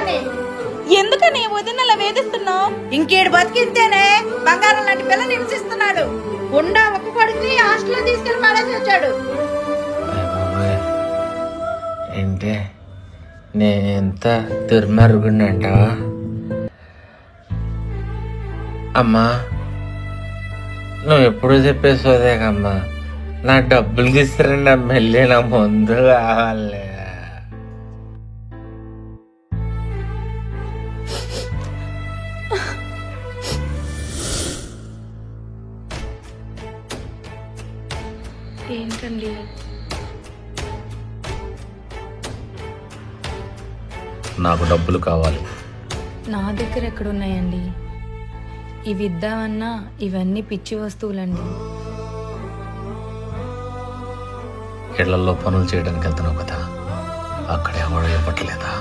వాడిని. ఎందుకని వదిన అలా వేధిస్తున్నావు? ఇంకేడు బతికింతేనే బంగారం లాంటి పిల్లని హింసిస్తున్నాడు. గుండా ఒక్క కొడుకుని హాస్టల్లో తీసుకెళ్లి పడేసి వచ్చాడు. ఏంటి నేనెంత దుర్మార్గుండంటావా? అమ్మా నువ్వు ఎప్పుడు చెప్పేసోదేకమ్మా, నా డబ్బులు తీసుకురండి అమ్మ, వెళ్ళి నా ముందు కావాలి. ఏంటండి నాకు డబ్బులు కావాలి. నా దగ్గర ఎక్కడున్నాయండి? ఇవి ఇద్దామన్నా ఇవన్నీ పిచ్చి వస్తువులండి. ఇళ్లలో పనులు చేయడానికి వెళ్తున్నావు కదా, అక్కడ ఎవడో ఇవ్వట్లేదా?